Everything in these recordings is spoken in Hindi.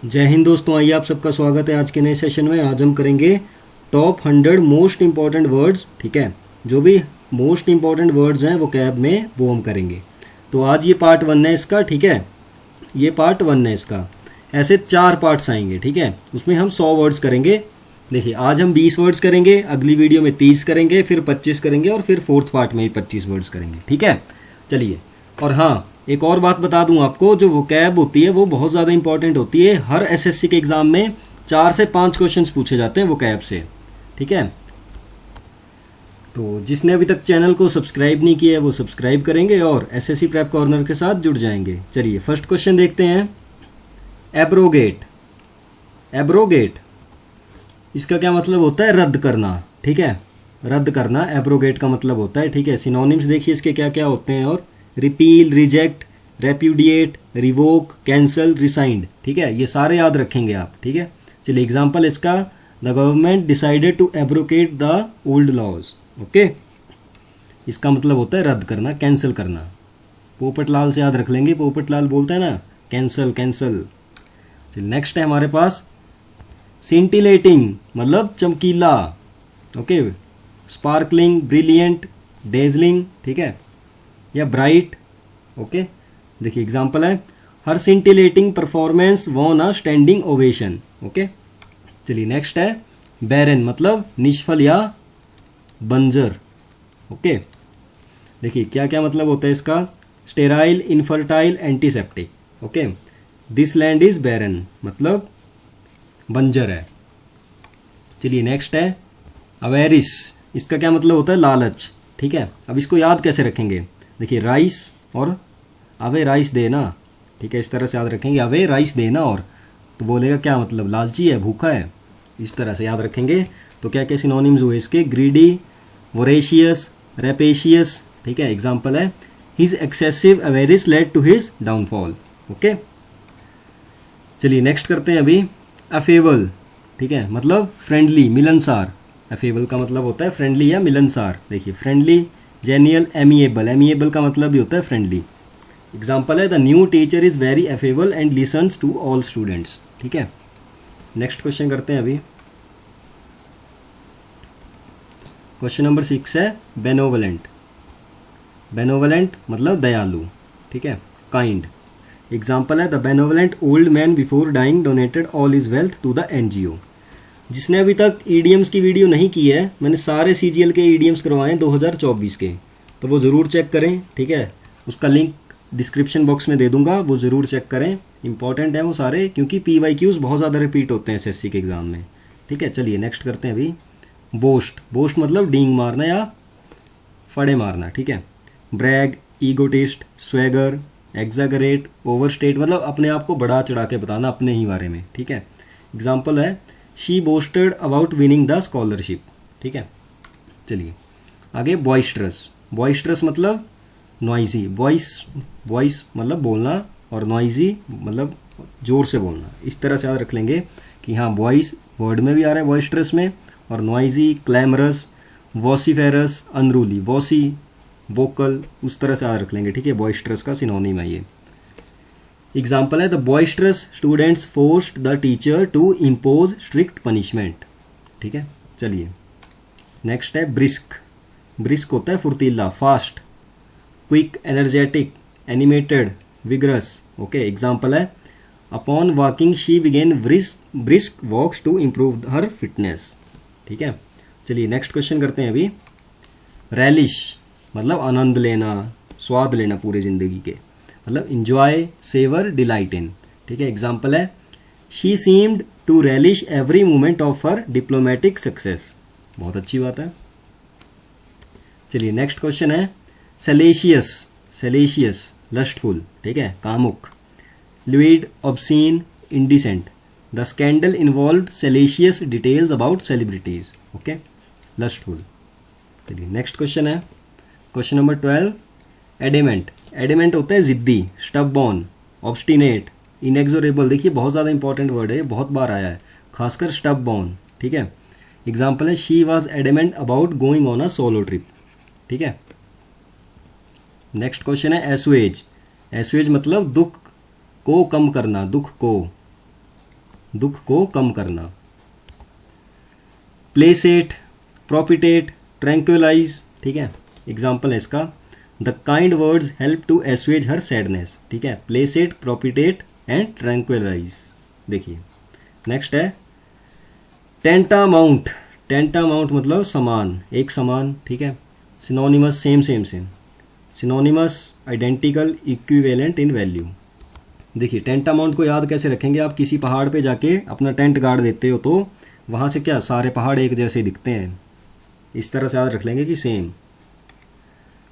जय हिंद दोस्तों, आइए आप सबका स्वागत है आज के नए सेशन में। आज हम करेंगे टॉप 100 मोस्ट इंपॉर्टेंट वर्ड्स। ठीक है, जो भी मोस्ट इंपॉर्टेंट वर्ड्स हैं वो कैब में वो हम करेंगे। तो आज ये पार्ट 1 है इसका। ठीक है, ये पार्ट 1 है इसका। ऐसे 4 पार्ट्स आएंगे। ठीक है, उसमें हम 100 वर्ड्स करेंगे। देखिए, आज हम 20 वर्ड्स करेंगे, अगली वीडियो में 30 करेंगे, फिर 25 करेंगे और फिर फोर्थ पार्ट में ही 25 वर्ड्स करेंगे। ठीक है, चलिए। और हाँ, एक और बात बता दूं आपको, जो वोकैब होती है वो बहुत ज़्यादा इंपॉर्टेंट होती है। हर एसएससी के एग्ज़ाम में 4 से 5 क्वेश्चंस पूछे जाते हैं वोकैब से। ठीक है, तो जिसने अभी तक चैनल को सब्सक्राइब नहीं किया है वो सब्सक्राइब करेंगे और एसएससी प्रेप कॉर्नर के साथ जुड़ जाएंगे। चलिए, फर्स्ट क्वेश्चन देखते हैं। एब्रोगेट। एब्रोगेट, इसका क्या मतलब होता है? रद्द करना। ठीक है, रद्द करना एब्रोगेट का मतलब होता है। ठीक है, सिनोनिम्स देखिए इसके क्या क्या होते हैं। और repeal, reject, repudiate, revoke, cancel, rescind. ठीक है, ये सारे याद रखेंगे आप। ठीक है, चलिए एग्जांपल इसका, the government decided to abrogate the old laws. Okay, इसका मतलब होता है रद्द करना, कैंसिल करना। पोपटलाल से याद रख लेंगे, पोपटलाल बोलते हैं ना, कैंसल कैंसल। चलिए नेक्स्ट है हमारे पास सिंटिलेटिंग, मतलब चमकीला। Okay, sparkling, brilliant, dazzling. ठीक है, या ब्राइट। ओके, देखिए एग्जांपल है, हर scintillating performance won a standing ovation. Okay, चलिए नेक्स्ट है बैरन, मतलब निष्फल या बंजर। ओके, देखिए क्या क्या मतलब होता है इसका। Sterile, infertile, antiseptic. Okay, this land is barren, मतलब बंजर है। चलिए नेक्स्ट है अवेरिस, इसका क्या मतलब होता है? लालच। ठीक है, अब इसको याद कैसे रखेंगे? देखिए, राइस और अवे राइस देना। ठीक है, इस तरह से याद रखेंगे, अवे राइस देना। और तो बोलेगा क्या मतलब? लालची है, भूखा है। इस तरह से याद रखेंगे। तो क्या क्या सिनोनिम्स हुए इसके? Greedy, voracious, rapacious. ठीक है, एग्जाम्पल है, his excessive avarice led to his downfall. Okay, चलिए नेक्स्ट करते हैं अभी अफेबल। ठीक है, मतलब फ्रेंडली, मिलनसार। अफेबल का मतलब होता है फ्रेंडली या मिलनसार। देखिए, फ्रेंडली, जेनियल, एमिएबल। एमिएबल का मतलब भी होता है फ्रेंडली। एग्जाम्पल है, the new teacher is very affable and listens to all students. ठीक है, नेक्स्ट क्वेश्चन करते हैं अभी। क्वेश्चन नंबर 6 है बेनोवलेंट। बेनोवलेंट मतलब दयालु। ठीक है, काइंड। एग्जाम्पल है, the benevolent old man before dying donated all is wealth to the NGO. जिसने अभी तक ईडीएम्स की वीडियो नहीं की है, मैंने सारे सीजीएल के ईडीएम्स करवाए हैं 2024 के, तो वो ज़रूर चेक करें। ठीक है, उसका लिंक डिस्क्रिप्शन बॉक्स में दे दूंगा, वो ज़रूर चेक करें। इंपॉर्टेंट है वो सारे, क्योंकि पीवाईक्यूज बहुत ज़्यादा रिपीट होते हैं एसएससी के एग्ज़ाम में। ठीक है, चलिए नेक्स्ट करते हैं अभी बोस्ट। बोस्ट मतलब डींग मारना या फड़े मारना। ठीक है, ब्रैग, ईगोटिस्ट, स्वैगर, एग्जागरेट, ओवरस्टेट, मतलब अपने आप को बढ़ा चढ़ा के बताना अपने ही बारे में। ठीक है, एग्जाम्पल है, she boasted about winning the scholarship. ठीक है, चलिए आगे बॉइस्ट्रस। बॉइस्ट्रस मतलब नॉइजी। वॉइस मतलब बोलना और नॉइजी मतलब जोर से बोलना। इस तरह से याद रख लेंगे कि हाँ, वॉइस वर्ड में भी आ रहा है बॉइस्ट्रस में, और नॉइजी, क्लैमरस, वॉसिफेरस, अनरूली। वॉसी वोकल, उस तरह से याद रख लेंगे। ठीक है, बॉइस्ट्रस का सिनोनिम है ये। एग्जाम्पल है, the boisterous students forced the teacher to impose strict punishment. ठीक है, चलिए नेक्स्ट है ब्रिस्क। ब्रिस्क होता है फुर्तीला, fast, quick, energetic, animated, vigorous. Okay, example है, upon walking she began brisk walks to improve her fitness. ठीक है, चलिए नेक्स्ट क्वेश्चन करते हैं अभी। रैलिश मतलब आनंद लेना, स्वाद लेना पूरे जिंदगी के, मतलब इंजॉय, सेवर, डिलाइट इन। ठीक है, एग्जाम्पल है, she seemed to relish every moment of her diplomatic success. बहुत अच्छी बात है। चलिए नेक्स्ट क्वेश्चन है सेलेशियस। सेलेशियस लस्टफुल। ठीक है, कामुक। Lewd, obscene, indecent. The scandal involve salacious details about celebrities. Okay, lustful. चलिए नेक्स्ट क्वेश्चन है क्वेश्चन नंबर 12 एडेमेंट। एडेमेंट होता है जिद्दी, स्टबबॉर्न, ऑब्स्टिनेट, इनएक्सोरेबल। देखिए बहुत ज़्यादा इंपॉर्टेंट वर्ड है, बहुत बार आया है, खासकर स्टबबॉर्न। ठीक है, एग्जाम्पल है, she was adamant about going on a solo trip. ठीक है, नेक्स्ट क्वेश्चन है एसुएज। एसुएज मतलब दुख को कम करना, दुख को। दुख को कम करना। प्लेसेट, प्रोपिटेट, ट्रैंक्विलाइज, ठीक है, एग्जाम्पल है इसका, the kind words help to assuage her sadness, ठीक है, प्लेसेट, प्रोपिटेट एंड ट्रैंक्विलाइज। देखिए नेक्स्ट है टेंटामाउंट। टेंटामाउंट मतलब समान, एक समान, ठीक है, synonymous, same same same, synonymous, identical, equivalent in value. देखिए टेंटामाउंट को याद कैसे रखेंगे, आप किसी पहाड़ पे जाके अपना टेंट गाड़ देते हो तो वहाँ से क्या सारे पहाड़ एक जैसे दिखते हैं, इस तरह से याद रख लेंगे कि सेम।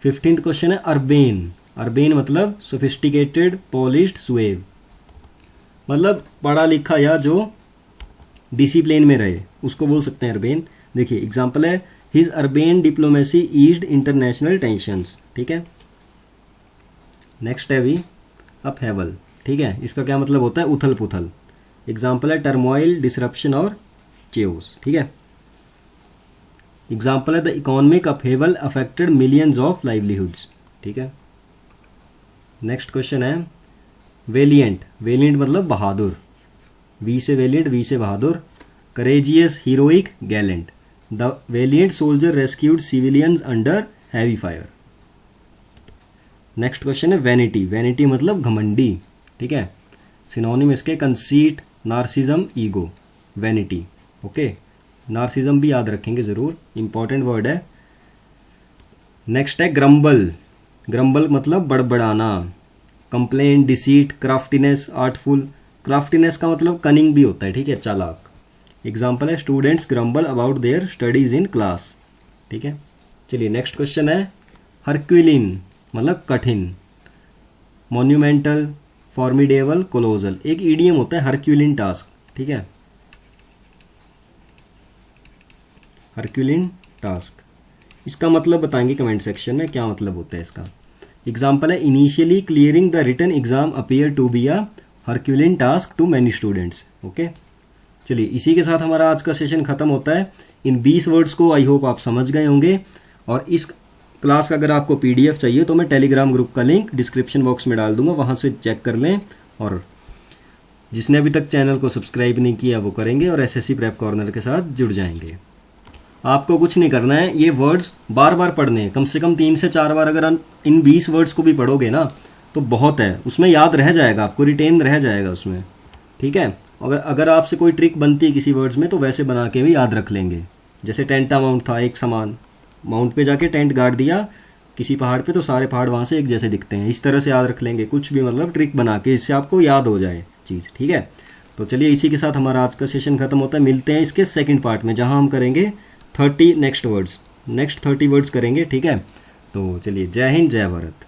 15th क्वेश्चन है अर्बेन। अर्बेन मतलब सोफिस्टिकेटेड, पॉलिश्ड, सुएव, मतलब पढ़ा लिखा या जो डिसिप्लिन में रहे उसको बोल सकते हैं अर्बेन। देखिए एग्जाम्पल है his urbane diplomacy eased international tensions, ठीक है। नेक्स्ट है भी अपहेवल, ठीक है, इसका क्या मतलब होता है, उथल पुथल। एग्जाम्पल है टर्मोइल, डिसरप्शन और चेओस, ठीक है। एग्जाम्पल है the economic upheaval affected millions of livelihoods, ठीक है। नेक्स्ट क्वेश्चन है वेलिएंट। वेलिएंट मतलब बहादुर, वी से वेलिएंट, वी से बहादुर। Courageous, heroic, gallant. The valiant soldier rescued civilians under heavy fire. Next question है वैनिटी। वैनिटी मतलब घमंडी, ठीक है, सिनोनिम इसके conceit, narcissism, ego, vanity, okay. Narcissism भी याद रखेंगे जरूर, इंपॉर्टेंट वर्ड है। नेक्स्ट है ग्रम्बल। ग्रम्बल मतलब बड़बड़ाना, complain, deceit, craftiness, artful. Craftiness का मतलब कनिंग भी होता है, ठीक है, चालाक। एग्जाम्पल है students grumble about their studies in class, ठीक है। चलिए नेक्स्ट क्वेश्चन है हरक्यूलिन मतलब कठिन, मोन्यूमेंटल, फॉर्मिडेबल, कोलोजल। एक ईडियम होता है हरक्यूलिन टास्क, ठीक है, हरक्यूलिन टास्क। इसका मतलब बताएंगे कमेंट सेक्शन में क्या मतलब होता है इसका। एग्जाम्पल है initially clearing the written exam appear to be a herculean task to many students, okay. चलिए इसी के साथ हमारा आज का सेशन खत्म होता है। इन 20 वर्ड्स को आई होप आप समझ गए होंगे, और इस क्लास का अगर आपको PDF चाहिए तो मैं टेलीग्राम ग्रुप का लिंक डिस्क्रिप्शन बॉक्स में डाल दूंगा, वहां से चेक कर लें। और जिसने अभी तक चैनल को सब्सक्राइब नहीं किया वो करेंगे और SSC प्रेप कॉर्नर के साथ जुड़ जाएंगे। आपको कुछ नहीं करना है, ये वर्ड्स बार बार पढ़ने हैं, कम से कम 3 से 4 बार। अगर इन 20 वर्ड्स को भी पढ़ोगे ना तो बहुत है, उसमें याद रह जाएगा, आपको रिटेन रह जाएगा उसमें, ठीक है। अगर आपसे कोई ट्रिक बनती है किसी वर्ड्स में तो वैसे बना के भी याद रख लेंगे। जैसे टेंटामाउंट था, एक समान, माउंट पे जाके टेंट गाड़ दिया किसी पहाड़ पे तो सारे पहाड़ वहाँ से एक जैसे दिखते हैं, इस तरह से याद रख लेंगे कुछ भी, मतलब ट्रिक बना के, इससे आपको याद हो जाए चीज़, ठीक है। तो चलिए इसी के साथ हमारा आज का सेशन खत्म होता है। मिलते हैं इसके सेकंड पार्ट में जहाँ हम करेंगे 30 नेक्स्ट 30 वर्ड्स करेंगे, ठीक है। तो चलिए जय हिंद, जय भारत।